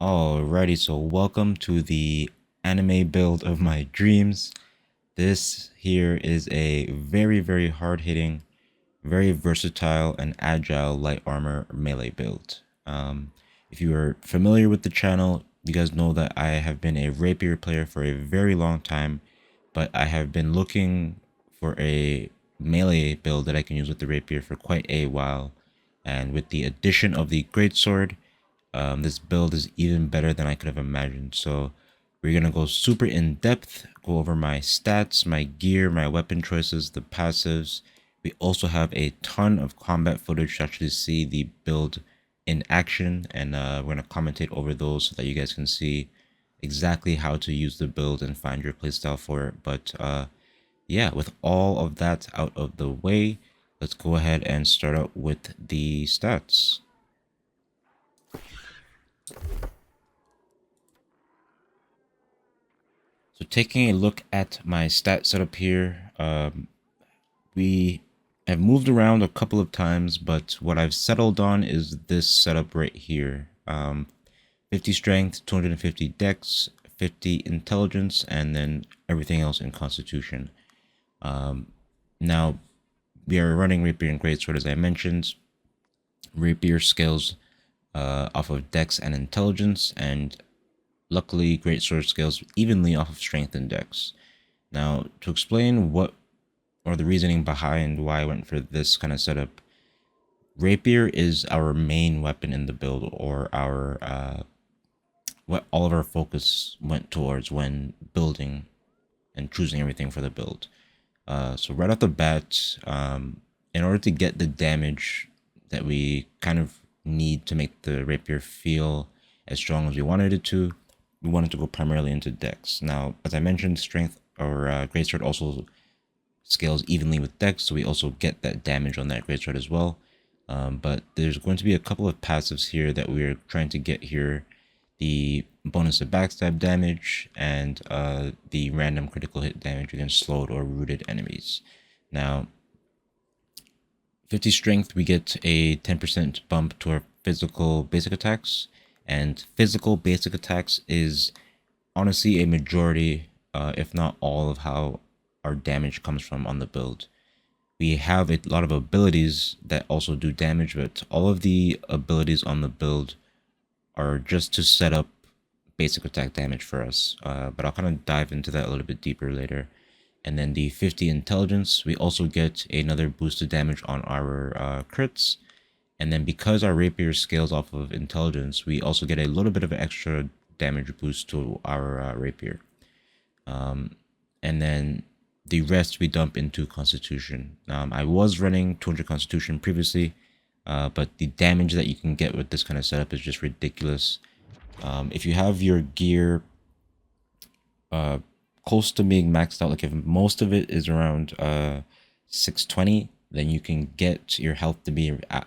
Alrighty, so welcome to the anime build of my dreams. This here is a very hard-hitting, very versatile and agile light armor melee build. If you are familiar with the channel, you guys know that I have been a rapier player for a very long time, but I have been looking for a melee build that I can use with the rapier for quite a while. And with the addition of the Greatsword, this build is even better than I could have imagined. So we're going to go super in depth, go over my stats, my gear, my weapon choices, the passives. We also have a ton of combat footage to actually see the build in action, and we're going to commentate over those so that you guys can see exactly how to use the build and find your playstyle for it. But yeah, with all of that out of the way, let's go ahead and start out with the stats. So taking a look at my stat setup here, we have moved around a couple of times, but what I've settled on is this setup right here. 50 strength, 250 dex, 50 intelligence, and then everything else in constitution. Now, we are running Rapier and Greatsword, as I mentioned. Rapier scales off of dex and intelligence, and luckily Greatsword scales evenly off of strength and dex. Now, to explain what or the reasoning behind why I went for this kind of setup, Rapier is our main weapon in the build, or our what all of our focus went towards when building and choosing everything for the build. So right off the bat, in order to get the damage that we kind of need to make the Rapier feel as strong as we wanted it to, we wanted to go primarily into dex. Now, as I mentioned, strength or Greatsword also scales evenly with dex, so we also get that damage on that Greatsword as well. But there's going to be a couple of passives here that we're trying to get here. The bonus of backstab damage and the random critical hit damage against slowed or rooted enemies. Now, 50 strength, we get a 10% bump to our physical basic attacks, and physical basic attacks is honestly a majority, if not all, of how our damage comes from on the build. We have a lot of abilities that also do damage, but all of the abilities on the build are just to set up basic attack damage for us. But I'll kind of dive into that a little bit deeper later. And then the 50 intelligence, we also get another boosted damage on our crits. And then because our rapier scales off of intelligence, we also get a little bit of an extra damage boost to our rapier. And then the rest we dump into constitution. I was running 200 constitution previously, but the damage that you can get with this kind of setup is just ridiculous. If you have your gear close to being maxed out, like if most of it is around 620, then you can get your health to be at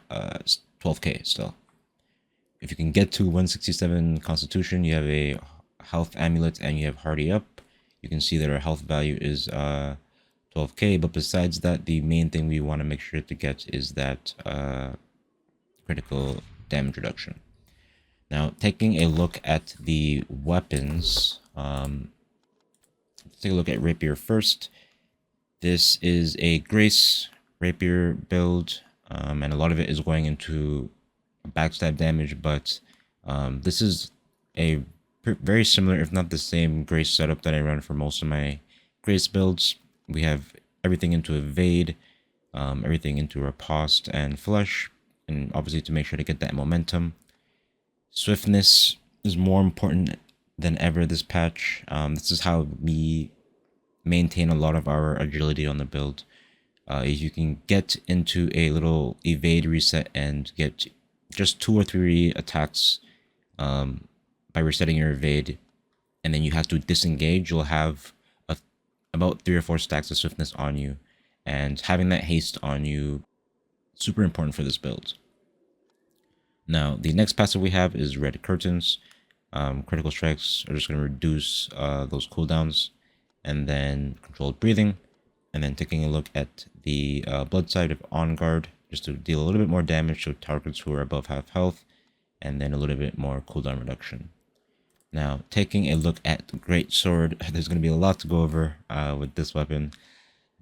12k still. If you can get to 167 constitution, you have a health amulet and you have hardy up. You can see that our health value is 12k, but besides that, the main thing we want to make sure to get is that critical damage reduction. Now, taking a look at the weapons, let's take a look at rapier first. This is a grace rapier build, and a lot of it is going into backstab damage, but this is a very similar, if not the same, grace setup that I run for most of my grace builds. We have everything into evade, everything into riposte and flush, and obviously to make sure to get that momentum. Swiftness is more important than ever this patch. This is how we maintain a lot of our agility on the build. If you can get into a little evade reset and get just 2 or 3 attacks by resetting your evade, and then you have to disengage, you'll have about 3 or 4 stacks of swiftness on you, and having that haste on you, super important for this build. Now, the next passive we have is Red Curtains. Critical strikes are just going to reduce those cooldowns, and then controlled breathing, and then taking a look at the blood side of On Guard, just to deal a little bit more damage to targets who are above half health, and then a little bit more cooldown reduction. Now, taking a look at Greatsword, there's going to be a lot to go over with this weapon.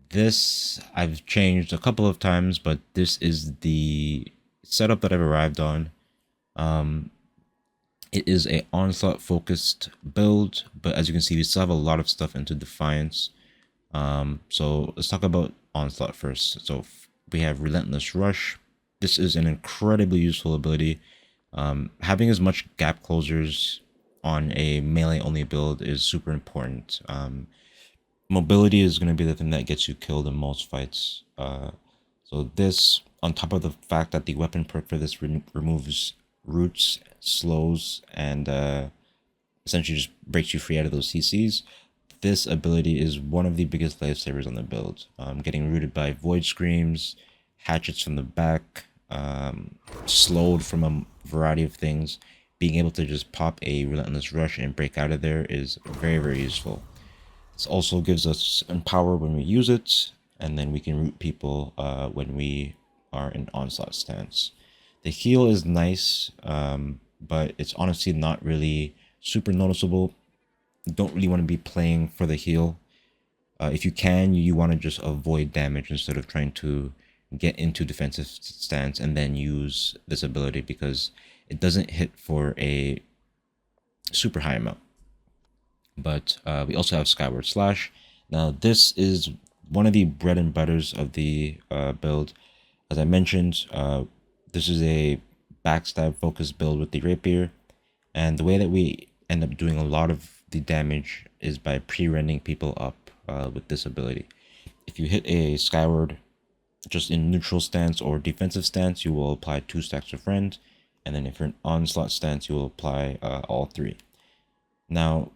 This I've changed a couple of times, but this is the setup that I've arrived on. It is a onslaught focused build, but as you can see, we still have a lot of stuff into Defiance. So let's talk about onslaught first. So we have Relentless Rush. This is an incredibly useful ability. Having as much gap closers on a melee only build is super important. Mobility is going to be the thing that gets you killed in most fights. So this, on top of the fact that the weapon perk for this removes roots, slows, and essentially just breaks you free out of those CCs, this ability is one of the biggest lifesavers on the build. Getting rooted by Void Screams, hatchets from the back, slowed from a variety of things, being able to just pop a Relentless Rush and break out of there is very, very useful. This also gives us Empower when we use it, and then we can root people when we are in onslaught stance. The heal is nice, but it's honestly not really super noticeable. You don't really want to be playing for the heal. If you can, you want to just avoid damage instead of trying to get into defensive stance and then use this ability, because it doesn't hit for a super high amount. But we also have Skyward Slash. Now this is one of the bread and butters of the build. As I mentioned, this is a backstab focused build with the rapier, and the way that we end up doing a lot of the damage is by pre-rending people up with this ability. If you hit a Skyward just in neutral stance or defensive stance, you will apply 2 stacks of rend, and then if you're in onslaught stance, you will apply all 3. Now,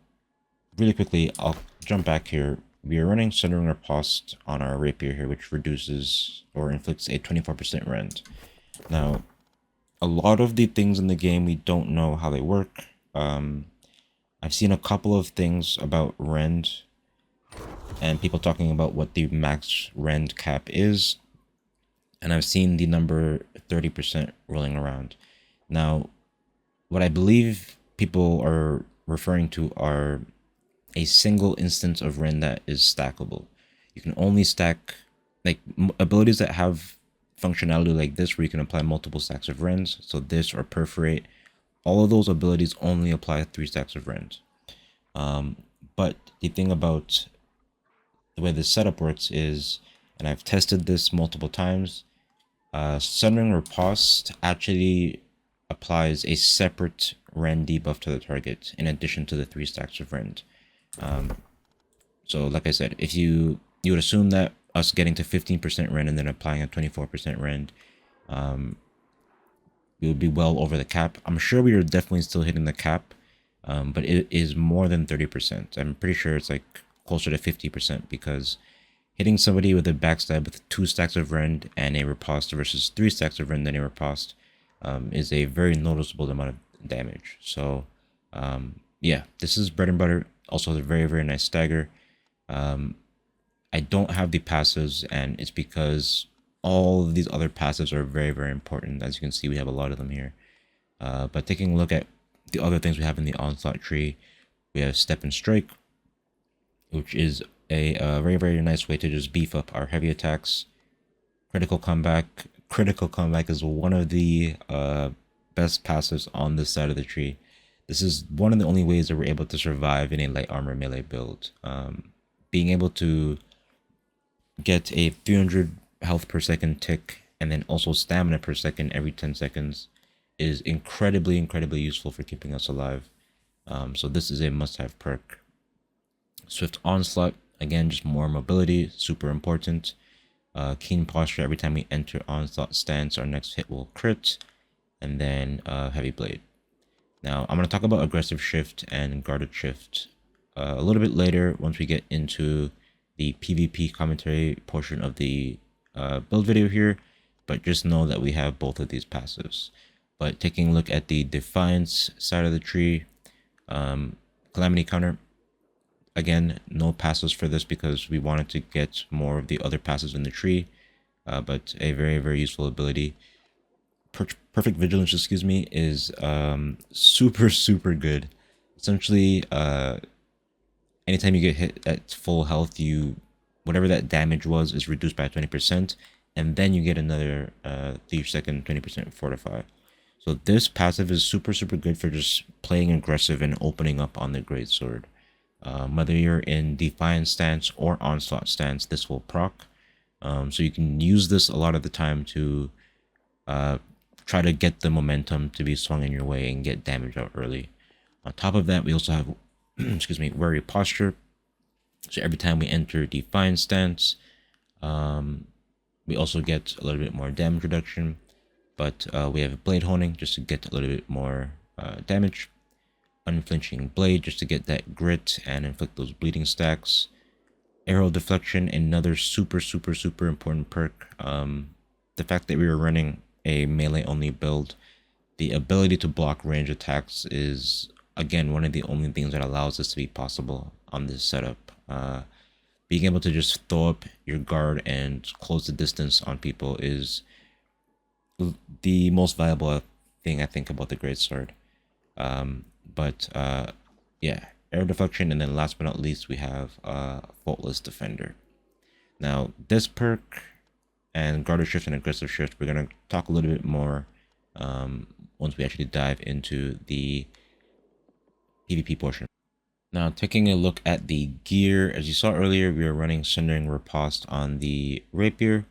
really quickly, I'll jump back here. We are running Sundering Riposte on our rapier here, which reduces or inflicts a 24% rend. Now, a lot of the things in the game, we don't know how they work. I've seen a couple of things about rend and people talking about what the max rend cap is, and I've seen the number 30% rolling around. Now, what I believe people are referring to are a single instance of rend that is stackable. You can only stack like abilities that have functionality like this, where you can apply multiple stacks of rends. So this or perforate, all of those abilities only apply 3 stacks of rend. But the thing about the way this setup works is, and I've tested this multiple times, Sundering Riposte actually applies a separate rend debuff to the target in addition to the 3 stacks of rend. So like I said, if you would assume that us getting to 15% rend and then applying a 24% rend, we would be well over the cap. I'm sure we are definitely still hitting the cap, but it is more than 30%. I'm pretty sure it's like closer to 50% because hitting somebody with a backstab with 2 stacks of rend and a riposte versus 3 stacks of rend and a riposte is a very noticeable amount of damage. So yeah, this is bread and butter. Also has a very, very nice stagger. I don't have the passives, and it's because all of these other passives are very, very important. As you can see, we have a lot of them here. But taking a look at the other things we have in the onslaught tree, we have step and strike, which is a very, very nice way to just beef up our heavy attacks. Critical comeback. Critical comeback is one of the best passives on this side of the tree. This is one of the only ways that we're able to survive in a light armor melee build. Being able to get a 300 health per second tick and then also stamina per second every 10 seconds is incredibly, incredibly useful for keeping us alive. So this is a must-have perk. Swift Onslaught, again, just more mobility, super important. Keen Posture, every time we enter Onslaught stance, our next hit will crit. And then Heavy Blade. Now, I'm going to talk about Aggressive Shift and Guarded Shift a little bit later once we get into the PvP commentary portion of the build video here, but just know that we have both of these passives. But taking a look at the Defiance side of the tree, Calamity Counter, again, no passives for this because we wanted to get more of the other passives in the tree, but a very, very useful ability. Perfect Vigilance, excuse me, is super, super good. Essentially, anytime you get hit at full health, whatever that damage was is reduced by 20%, and then you get another 3-second 20% fortify. So this passive is super, super good for just playing aggressive and opening up on the Greatsword. Whether you're in Defiance stance or Onslaught stance, this will proc. So you can use this a lot of the time to try to get the momentum to be swung in your way and get damage out early. On top of that, we also have excuse me, Wary Posture. So every time we enter Defiance stance, we also get a little bit more damage reduction. But we have Blade Honing just to get a little bit more damage. Unflinching Blade just to get that grit and inflict those bleeding stacks. Arrow Deflection, another super, super, super important perk. The fact that we were running a melee only build, the ability to block range attacks is, again, one of the only things that allows this to be possible on this setup. Being able to just throw up your guard and close the distance on people is the most valuable thing I think about the Greatsword. Yeah, Arrow Deflection, and then last but not least, we have Faultless Defender. Now, this perk and Guarded Shift and Aggressive Shift, we're going to talk a little bit more once we actually dive into the PvP portion. Now, taking a look at the gear, as you saw earlier, we are running Sundering Riposte on the Rapier,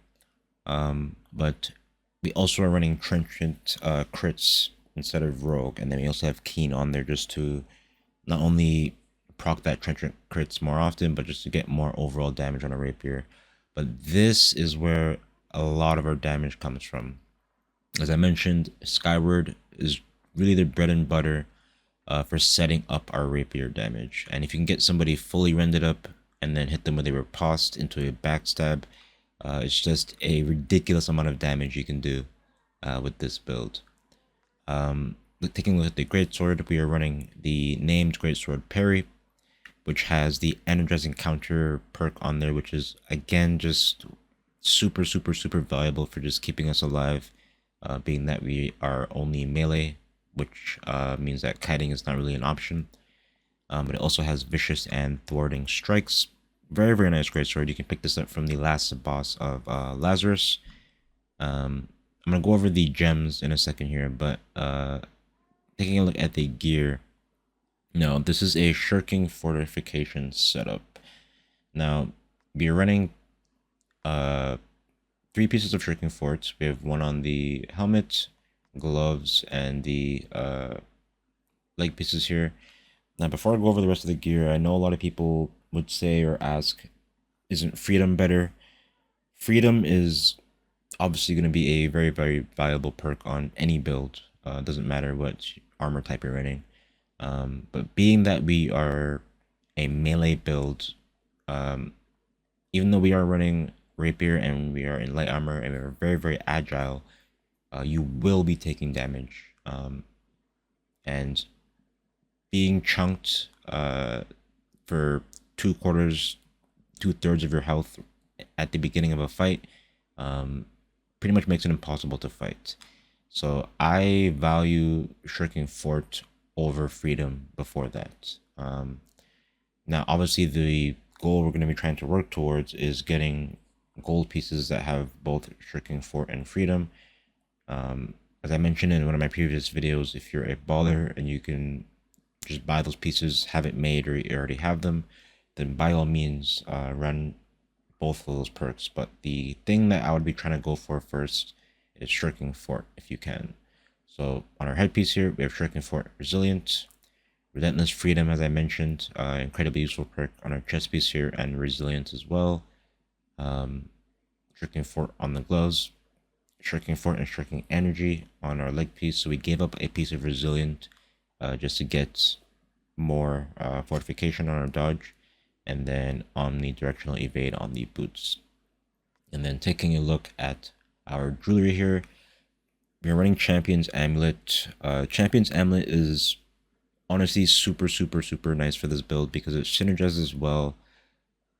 but we also are running Trenchant crits instead of Rogue, and then we also have Keen on there just to not only proc that Trenchant crits more often, but just to get more overall damage on a Rapier. But this is where a lot of our damage comes from. As I mentioned, Skyward is really the bread and butter for setting up our Rapier damage. And if you can get somebody fully rendered up and then hit them with a riposte into a backstab, it's just a ridiculous amount of damage you can do with this build. Taking a look at the Greatsword, we are running the named Greatsword Parry, which has the energizing counter perk on there, which is, again, just super, super, super valuable for just keeping us alive, being that we are only melee, which means that kiting is not really an option. But it also has vicious and thwarting strikes. Very, very nice Greatsword. You can pick this up from the last boss of Lazarus. I'm going to go over the gems in a second here, but taking a look at the gear. Now, this is a shirking fortification setup. Now, we're running 3 pieces of shirking fort. We have one on the helmet, gloves, and the leg pieces here. Now, before I go over the rest of the gear, I know a lot of people would say or ask, isn't freedom better? Freedom is obviously going to be a very, very valuable perk on any build. Doesn't matter what armor type you're running. But being that we are a melee build, even though we are running rapier and we are in light armor and we're very, very agile, you will be taking damage. And being chunked for 2/4, 2/3 of your health at the beginning of a fight pretty much makes it impossible to fight. So I value shirking fort over freedom before that. Now, obviously, the goal we're going to be trying to work towards is getting gold pieces that have both shirking fort and freedom. As I mentioned in one of my previous videos, if you're a baller and you can just buy those pieces, have it made, or you already have them, then by all means run both of those perks. But the thing that I would be trying to go for first is shirking fort if you can. So on our headpiece here, we have shirking fort resilient, relentless freedom, as I mentioned, incredibly useful perk on our chest piece here, and resilience as well. Shirking fort on the gloves, shirking fort and shirking energy on our leg piece. So we gave up a piece of resilient just to get more fortification on our dodge, and then omnidirectional evade on the boots. And then taking a look at our jewelry here, we're running Champion's Amulet. Champion's Amulet is honestly super, super, super nice for this build because it synergizes well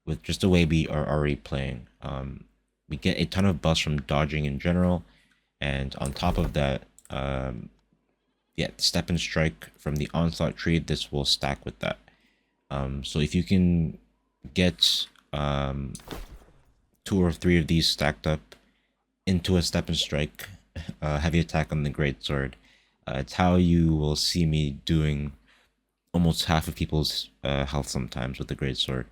with just the way we are already playing. We get a ton of buffs from dodging in general, and on top of that, yeah, step and strike from the onslaught tree, this will stack with that. So if you can get 2 or 3 of these stacked up into a step and strike heavy attack on the Greatsword, it's how you will see me doing almost half of people's health sometimes with the Greatsword.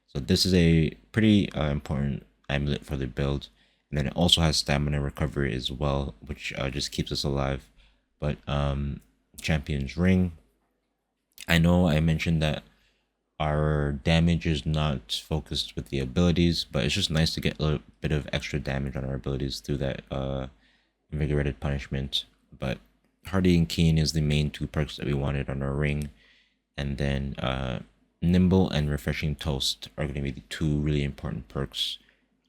So this is a pretty important amulet for the build, and then it also has stamina recovery as well, which just keeps us alive. But Champion's Ring, I know I mentioned that our damage is not focused with the abilities, but it's just nice to get a little bit of extra damage on our abilities through that invigorated punishment. But Hardy and Keen is the main 2 perks that we wanted on our ring, and then Nimble and Refreshing Toast are going to be the 2 really important perks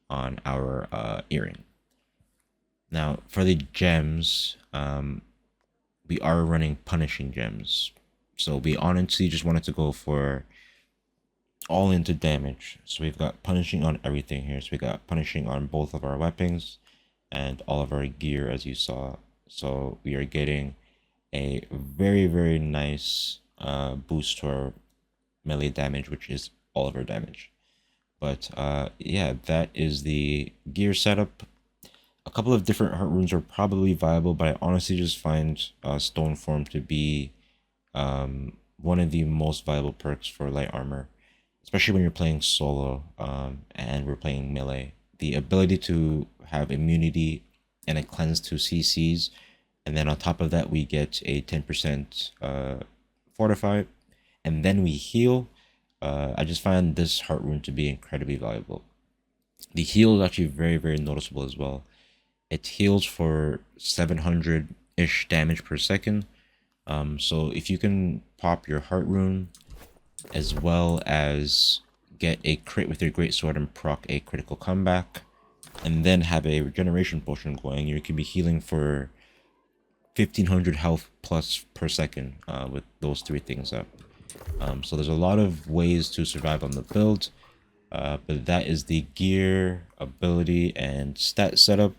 on our earring. Now for the gems, we are running punishing gems, so we honestly just wanted to go for all into damage. So we've got punishing on everything here. So we got punishing on both of our weapons and all of our gear, as you saw. So we are getting a very, very nice boost to our melee damage, which is all of our damage. But yeah, that is the gear setup. A couple of different heart runes are probably viable, but I honestly just find Stone Form to be one of the most viable perks for light armor, especially when you're playing solo and we're playing melee. The ability to have immunity and a cleanse to CCs, and then on top of that we get a 10% fortify, and then we heal. I just find this heart rune to be incredibly valuable. The heal is actually very, very noticeable as well. It heals for 700-ish damage per second. So if you can pop your heart rune as well as get a crit with your Greatsword and proc a critical comeback, and then have a regeneration potion going, you can be healing for 1500 health plus per second with those 3 things up. So there's a lot of ways to survive on the build, but that is the gear, ability, and stat setup.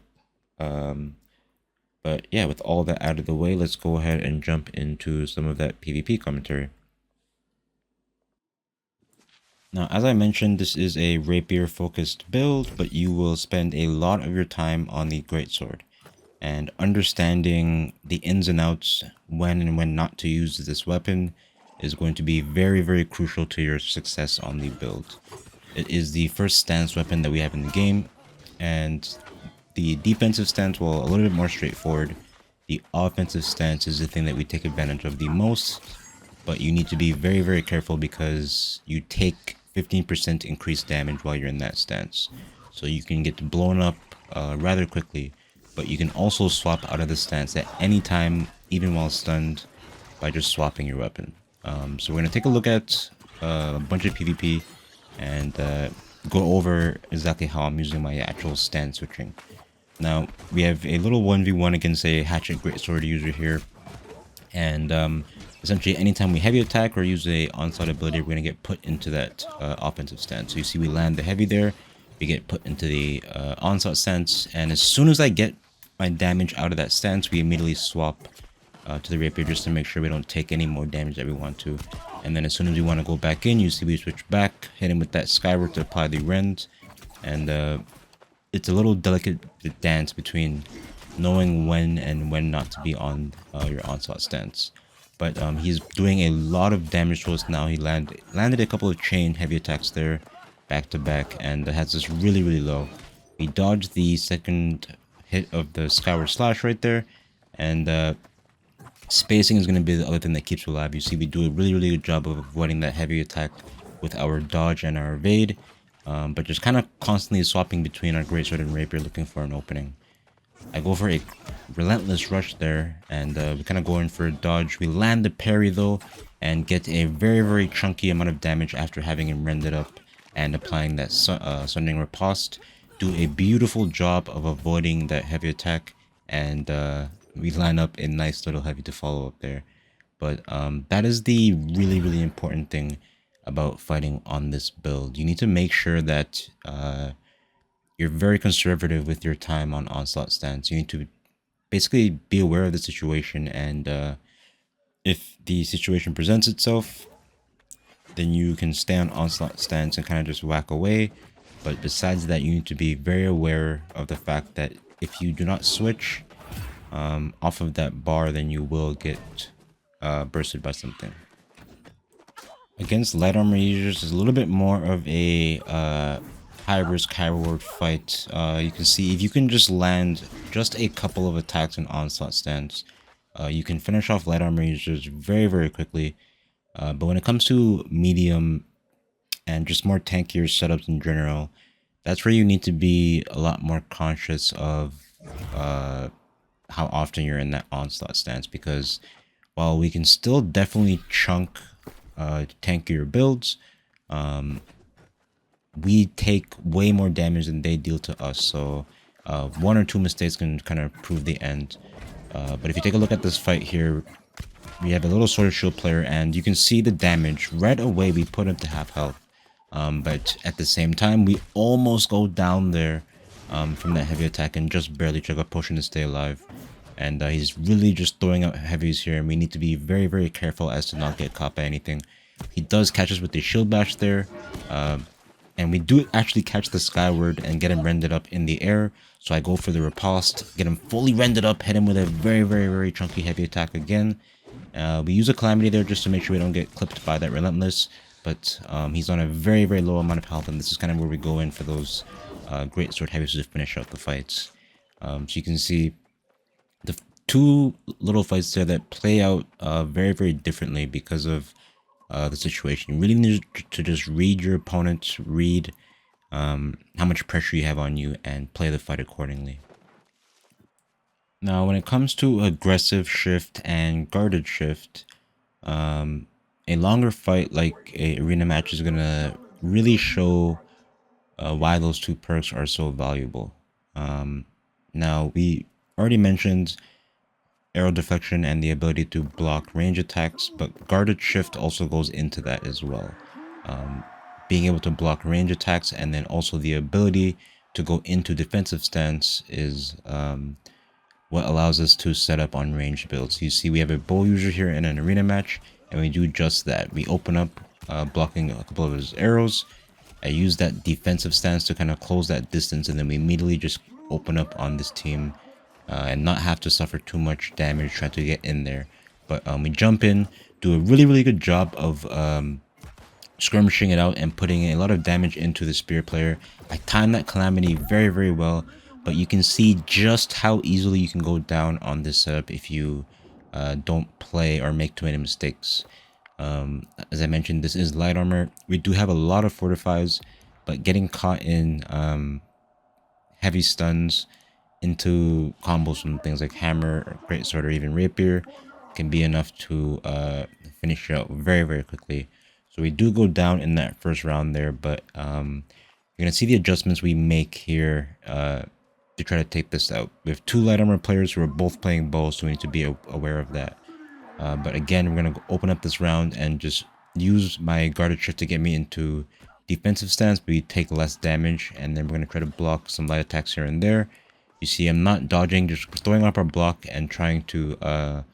But yeah, with all that out of the way, let's go ahead and jump into some of that PvP commentary. Now, as I mentioned, this is a rapier focused build, but you will spend a lot of your time on the Greatsword. And understanding the ins and outs when and when not to use this weapon is going to be very, very crucial to your success on the build. It is the first stance weapon that we have in the game, and the defensive stance, well, a little bit more straightforward. The offensive stance is the thing that we take advantage of the most, but you need to be very, very careful because you take 15% increased damage while you're in that stance. So you can get blown up rather quickly, but you can also swap out of the stance at any time, even while stunned, by just swapping your weapon. So we're going to take a look at a bunch of PvP and go over exactly how I'm using my actual stance switching. Now, we have a little 1v1 against a Hatchet Greatsword user here. And essentially, anytime we heavy attack or use a onslaught ability, we're going to get put into that offensive stance. So you see we land the heavy there, we get put into the onslaught stance, and as soon as I get my damage out of that stance, we immediately swap to the rapier just to make sure we don't take any more damage that we want to. And then as soon as we want to go back in, you see we switch back, hit him with that skyward to apply the rend, and it's a little delicate dance between knowing when and when not to be on your onslaught stance. But he's doing a lot of damage to us now. He landed a couple of chain heavy attacks there, back to back, and has us really, really low. We dodged the second hit of the skyward slash right there, and spacing is going to be the other thing that keeps you alive. You see we do a really, really good job of avoiding that heavy attack with our dodge and our evade, but just kind of constantly swapping between our Greatsword and Rapier looking for an opening. I go for a relentless rush there, and we kind of go in for a dodge. We land the parry though, and get a very, very chunky amount of damage after having him rended up and applying that sundering riposte. Do a beautiful job of avoiding that heavy attack, and we line up a nice little heavy to follow up there. But that is the really, really important thing about fighting on this build. You need to make sure that you're very conservative with your time on onslaught stance. You need to basically be aware of the situation, and if the situation presents itself, then you can stay on onslaught stance and kind of just whack away. But besides that, you need to be very aware of the fact that if you do not switch off of that bar, then you will get bursted by something. Against light armor users, is a little bit more of a high risk, high reward fight. You can see if you can just land just a couple of attacks in onslaught stance, you can finish off light armor users very, very quickly. But when it comes to medium and just more tankier setups in general, that's where you need to be a lot more conscious of how often you're in that onslaught stance, because while we can still definitely chunk tankier builds, we take way more damage than they deal to us. So one or two mistakes can kind of prove the end. But if you take a look at this fight here, we have a little sword shield player, and you can see the damage right away. We put him to half health, but at the same time we almost go down there from that heavy attack and just barely chug a potion to stay alive. And he's really just throwing out heavies here, and we need to be very, very careful as to not get caught by anything. He does catch us with the shield bash there, and we do actually catch the skyward and get him rendered up in the air. So I go for the riposte, get him fully rendered up, hit him with a very, very, very chunky heavy attack again. We use a calamity there just to make sure we don't get clipped by that relentless, but he's on a very, very low amount of health, and this is kind of where we go in for those Greatsword heavies to finish out the fights. So you can see the two little fights there that play out very, very differently because of the situation. You really need to just read your opponent, read how much pressure you have on you, and play the fight accordingly. Now, when it comes to aggressive shift and guarded shift, a longer fight like a arena match is gonna really show why those two perks are so valuable. Now, we already mentioned arrow deflection and the ability to block range attacks, but guarded shift also goes into that as well. Being able to block range attacks and then also the ability to go into defensive stance is what allows us to set up on ranged builds. You see we have a bow user here in an arena match, and we do just that. We open up blocking a couple of his arrows. I use that defensive stance to kind of close that distance, and then we immediately just open up on this team and not have to suffer too much damage trying to get in there. But we jump in, do a really, really good job of skirmishing it out and putting a lot of damage into the spear player. I timed that calamity very, very well, but you can see just how easily you can go down on this setup if you don't play or make too many mistakes. As I mentioned, this is light armor. We do have a lot of fortifies, but getting caught in heavy stuns into combos from things like hammer, or greatsword, or even rapier can be enough to finish out very, very quickly. So we do go down in that first round there, but you're gonna see the adjustments we make here to try to take this out. We have two light armor players who are both playing bow, so we need to be aware of that. But again, we're going to open up this round and just use my guarded shift to get me into defensive stance, but we take less damage. And then we're going to try to block some light attacks here and there. You see, I'm not dodging, just throwing up our block and trying to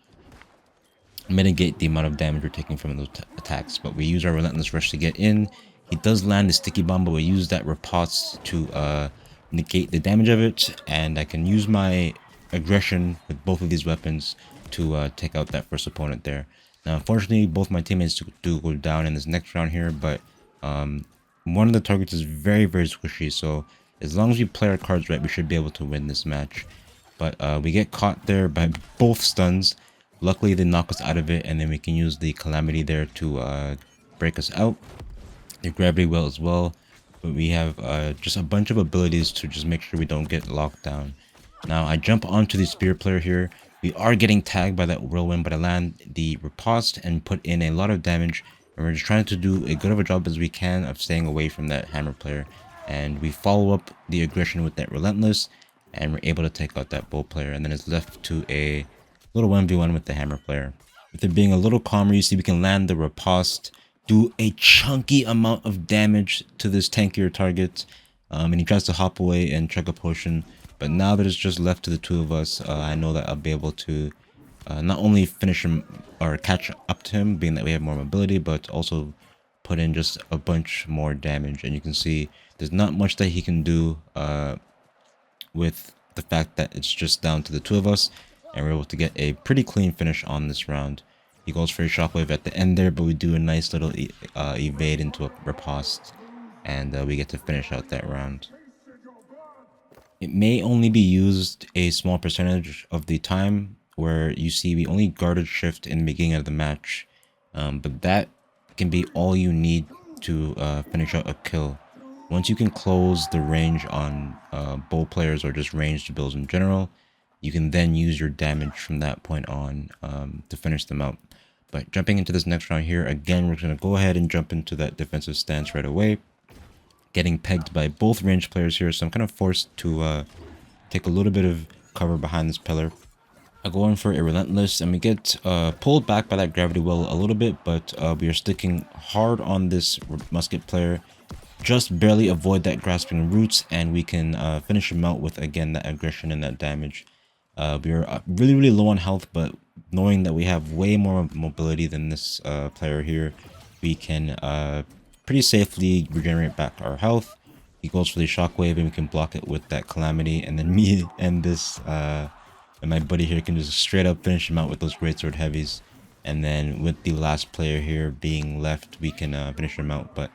mitigate the amount of damage we're taking from those attacks. But we use our Relentless Rush to get in. He does land the sticky bomb, but we use that riposte to negate the damage of it. And I can use my aggression with both of these weapons to take out that first opponent there. Now, unfortunately, both my teammates do go down in this next round here, but one of the targets is very, very squishy, so as long as we play our cards right, we should be able to win this match. But we get caught there by both stuns. Luckily, they knock us out of it, and then we can use the Calamity there to break us out. The Gravity Well as well, but we have just a bunch of abilities to just make sure we don't get locked down. Now, I jump onto the Spear player here. We are getting tagged by that whirlwind, but I land the riposte and put in a lot of damage. And we're just trying to do as good of a job as we can of staying away from that hammer player. And we follow up the aggression with that relentless, and we're able to take out that bow player. And then it's left to a little 1v1 with the hammer player. With it being a little calmer, you see we can land the riposte, do a chunky amount of damage to this tankier target. And he tries to hop away and chug a potion. But now that it's just left to the two of us, I know that I'll be able to not only finish him or catch up to him, being that we have more mobility, but also put in just a bunch more damage. And you can see there's not much that he can do with the fact that it's just down to the two of us. And we're able to get a pretty clean finish on this round. He goes for a shockwave at the end there, but we do a nice little evade into a riposte. And we get to finish out that round. It may only be used a small percentage of the time, where you see we only guarded shift in the beginning of the match, but that can be all you need to finish out a kill. Once you can close the range on bow players or just ranged builds in general, you can then use your damage from that point on to finish them out. But jumping into this next round here, again, we're going to go ahead and jump into that defensive stance right away. Getting pegged by both ranged players here, so I'm kind of forced to take a little bit of cover behind this pillar. I go in for a relentless, and we get pulled back by that gravity well a little bit, but we are sticking hard on this musket player. Just barely avoid that grasping roots, and we can finish him out with, again, that aggression and that damage. We are really, really low on health, but knowing that we have way more mobility than this player here, we can pretty safely regenerate back our health. He goes for the shockwave, and we can block it with that calamity, and then me and this and my buddy here can just straight up finish him out with those greatsword heavies. And then with the last player here being left, we can finish him out. But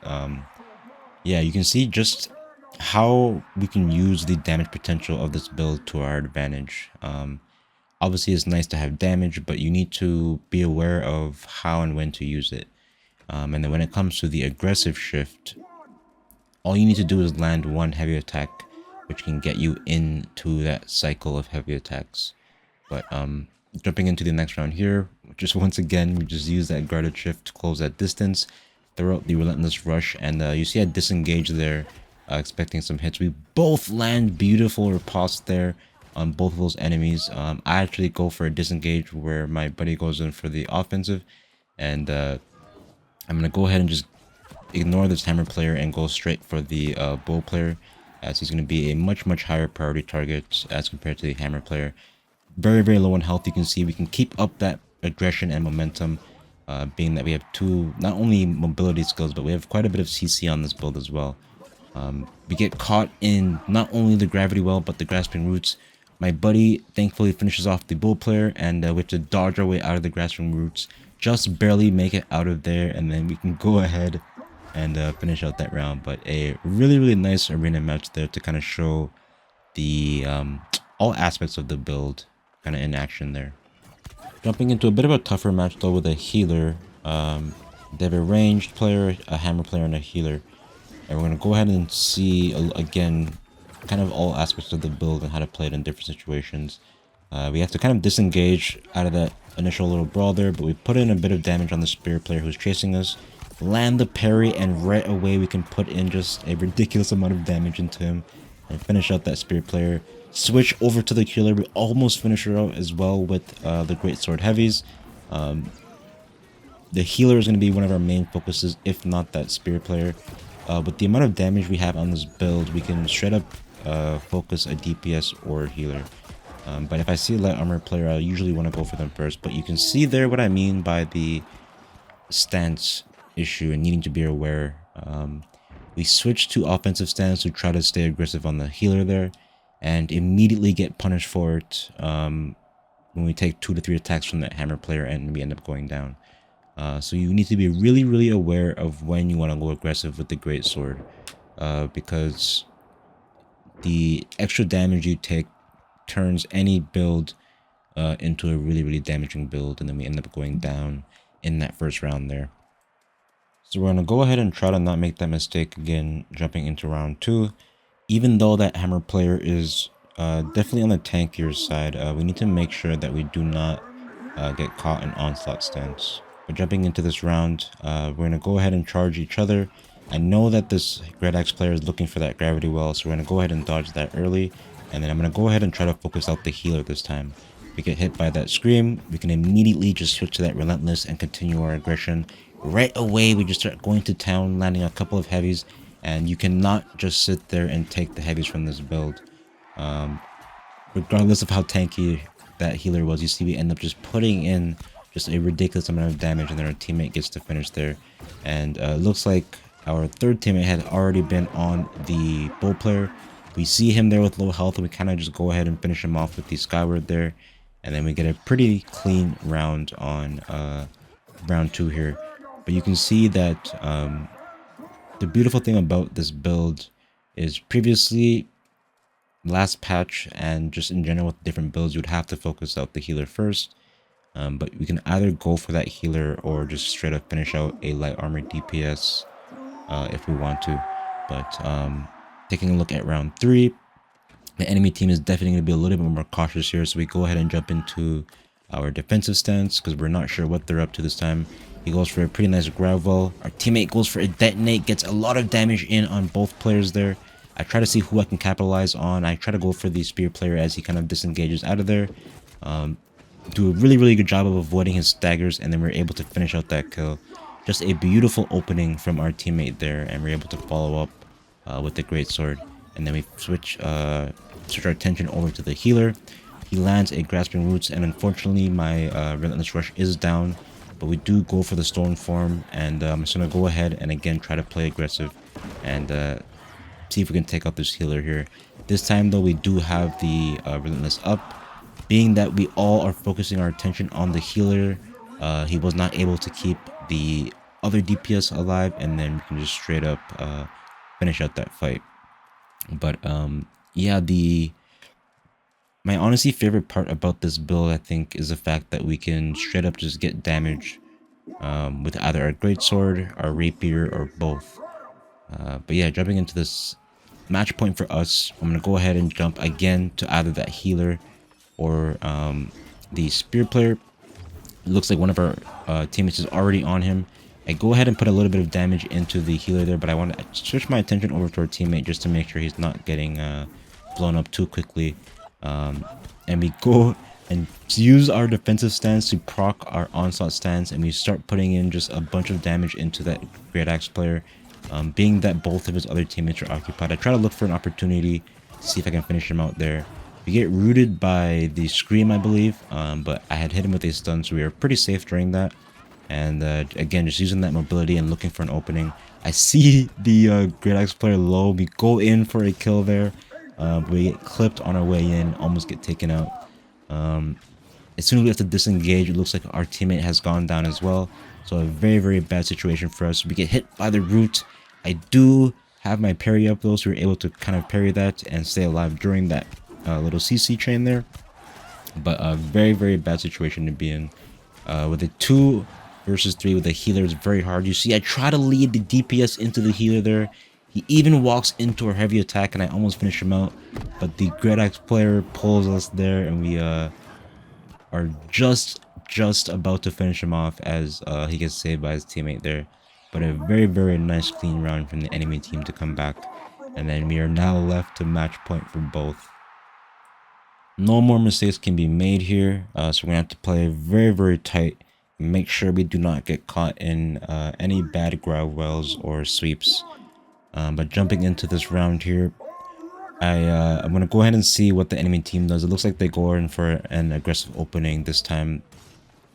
yeah, you can see just how we can use the damage potential of this build to our advantage. Obviously, it's nice to have damage, but you need to be aware of how and when to use it. And then when it comes to the aggressive shift, all you need to do is land one heavy attack, which can get you into that cycle of heavy attacks. But jumping into the next round here, just once again, we just use that guarded shift to close that distance, throw out the relentless rush, and you see I disengage there, expecting some hits. We both land beautiful riposte there on both of those enemies. I actually go for a disengage where my buddy goes in for the offensive, and I'm going to go ahead and just ignore this hammer player and go straight for the bow player, as he's going to be a much, much higher priority target as compared to the hammer player. Very, very low on health. You can see we can keep up that aggression and momentum, being that we have two, not only mobility skills, but we have quite a bit of CC on this build as well. We get caught in not only the gravity well, but the grasping roots. My buddy thankfully finishes off the bull player, and we have to dodge our way out of the grasping roots, just barely make it out of there, and then we can go ahead and finish out that round. But a really, really nice arena match there to kind of show the all aspects of the build kind of in action there. Jumping into a bit of a tougher match though with a healer. They have a ranged player, a hammer player, and a healer. And we're going to go ahead and see, again, kind of all aspects of the build and how to play it in different situations. We have to kind of disengage out of that initial little brawl there, but we put in a bit of damage on the spear player who's chasing us, land the parry, and right away we can put in just a ridiculous amount of damage into him and finish out that spear player. Switch over to the healer. We almost finish her out as well with the Greatsword heavies. The healer is going to be one of our main focuses, if not that spear player. With the amount of damage we have on this build, we can straight up focus a DPS or a healer. But if I see a light armor player, I usually want to go for them first. But you can see there what I mean by the stance issue and needing to be aware. We switch to offensive stance to try to stay aggressive on the healer there, and immediately get punished for it when we take 2 to 3 attacks from that hammer player and we end up going down. So you need to be really, really aware of when you want to go aggressive with the Greatsword, because the extra damage you take turns any build into a really, really damaging build, and then we end up going down in that first round there. So we're going to go ahead and try to not make that mistake again, jumping into round 2. Even though that hammer player is definitely on the tankier side, we need to make sure that we do not get caught in onslaught stance. But jumping into this round, we're going to go ahead and charge each other. I know that this Great Axe player is looking for that gravity well, so we're going to go ahead and dodge that early. And then I'm going to go ahead and try to focus out the healer this time. If we get hit by that scream, we can immediately just switch to that relentless and continue our aggression. Right away, we just start going to town, landing a couple of heavies. And you cannot just sit there and take the heavies from this build. Regardless of how tanky that healer was, you see we end up just putting in just a ridiculous amount of damage, and then our teammate gets to finish there. And it looks like our third teammate had already been on the bow player. We see him there with low health, and we kind of just go ahead and finish him off with the Skyward there. And then we get a pretty clean round on round 2 here. But you can see that the beautiful thing about this build is previously, last patch and just in general with different builds, you would have to focus out the healer first. But we can either go for that healer or just straight up finish out a light armor DPS if we want to. But taking a look at round 3, the enemy team is definitely going to be a little bit more cautious here. So we go ahead and jump into our defensive stance because we're not sure what they're up to this time. He goes for a pretty nice grab wall. Our teammate goes for a detonate, gets a lot of damage in on both players there. I try to see who I can capitalize on. I try to go for the spear player as he kind of disengages out of there. Do a really, really good job of avoiding his staggers, and then we're able to finish out that kill. Just a beautiful opening from our teammate there, and we're able to follow up with the Greatsword. And then we switch our attention over to the healer. He lands a Grasping Roots, and unfortunately my Relentless Rush is down. But we do go for the Stone Form, and I'm just going to go ahead and again try to play aggressive and see if we can take out this healer here. This time though, we do have the Relentless up. Being that we all are focusing our attention on the healer, he was not able to keep the other DPS alive, and then we can just straight up finish out that fight. But yeah, my honestly favorite part about this build, I think, is the fact that we can straight up just get damage with either our Greatsword, our Rapier, or both. But yeah, jumping into this match point for us, I'm going to go ahead and jump again to either that healer or the spear player. It looks like one of our teammates is already on him. I go ahead and put a little bit of damage into the healer there, but I want to switch my attention over to our teammate just to make sure he's not getting blown up too quickly. And we go and use our defensive stance to proc our onslaught stance, and we start putting in just a bunch of damage into that Great Axe player. Being that both of his other teammates are occupied, I try to look for an opportunity to see if I can finish him out there. We get rooted by the Scream, I believe, but I had hit him with a stun, so we were pretty safe during that. And again, just using that mobility and looking for an opening. I see the Great Axe player low. We go in for a kill there. We get clipped on our way in, almost get taken out. As soon as we have to disengage, it looks like our teammate has gone down as well. So a very, very bad situation for us. We get hit by the root. I do have my parry up though, so we were able to kind of parry that and stay alive during that little CC train there. But a very, very bad situation to be in. With a 2 versus 3 with the healer is very hard. You see, I try to lead the DPS into the healer there. He even walks into a heavy attack and I almost finish him out. But the Great Axe player pulls us there and we are just about to finish him off as he gets saved by his teammate there. But a very, very nice clean round from the enemy team to come back. And then we are now left to match point for both. No more mistakes can be made here, so we're gonna have to play very, very tight. Make sure we do not get caught in any bad grab wells or sweeps. But jumping into this round here, I'm gonna go ahead and see what the enemy team does. It looks like they go in for an aggressive opening this time,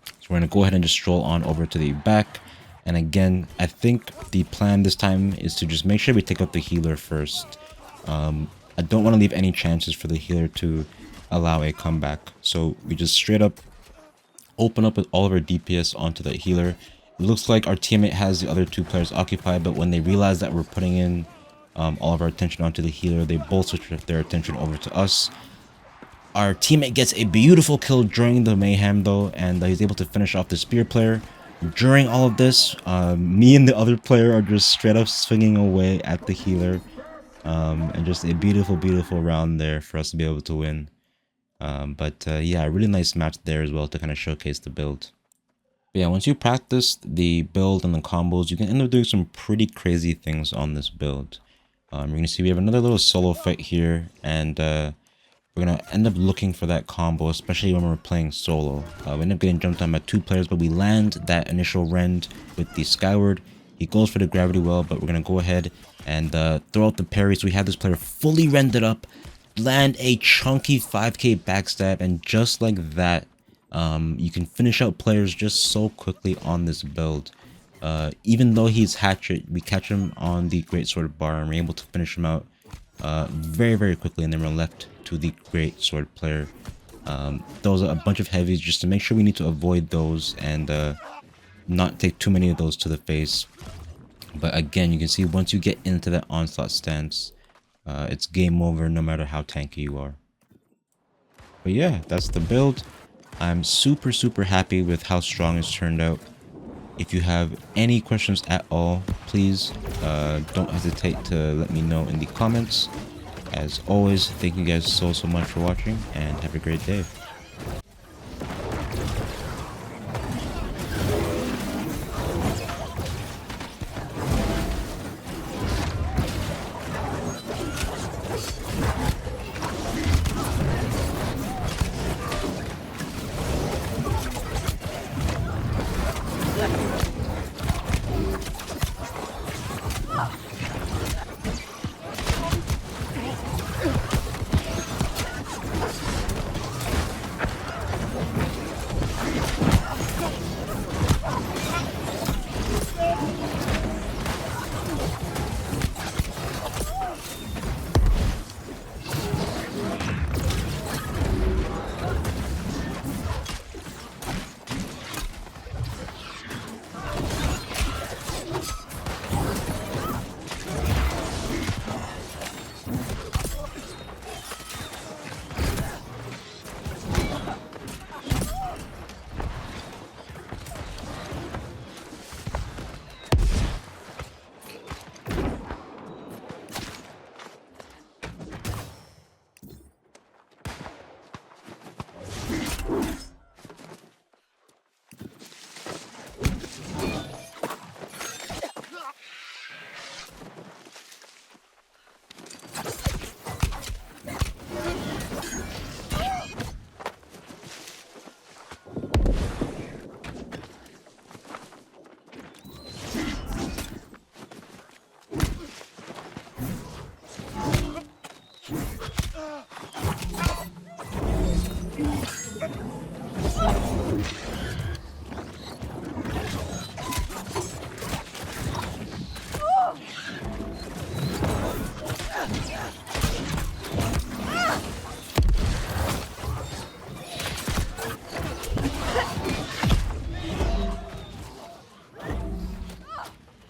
so we're gonna go ahead and just stroll on over to the back. And again, I think the plan this time is to just make sure we take out the healer first. I don't want to leave any chances for the healer to allow a comeback. So we just straight up open up with all of our DPS onto the healer. It looks like our teammate has the other 2 players occupied, but when they realize that we're putting in all of our attention onto the healer, they both switch their attention over to us. Our teammate gets a beautiful kill during the mayhem though, and he's able to finish off the spear player. During all of this, me and the other player are just straight up swinging away at the healer. And just a beautiful, beautiful round there for us to be able to win. Yeah, a really nice match there as well to kind of showcase the build. But yeah, once you practice the build and the combos, you can end up doing some pretty crazy things on this build. You're going to see we have another little solo fight here, and we're going to end up looking for that combo, especially when we're playing solo. We end up getting jumped on by 2 players, but we land that initial rend with the Skyward. He goes for the gravity well, but we're going to go ahead and throw out the parry. So we have this player fully rended up, land a chunky 5k backstab, and just like that, you can finish out players just so quickly on this build. Even though he's hatchet, we catch him on the Greatsword bar and we're able to finish him out very, very quickly, and then we're left to the Greatsword player. Those are a bunch of heavies, just to make sure we need to avoid those and not take too many of those to the face. But again, you can see once you get into that onslaught stance, it's game over no matter how tanky you are. But yeah, that's the build. I'm super, super happy with how strong it's turned out. If you have any questions at all, please don't hesitate to let me know in the comments. As always, thank you guys so much for watching, and have a great day.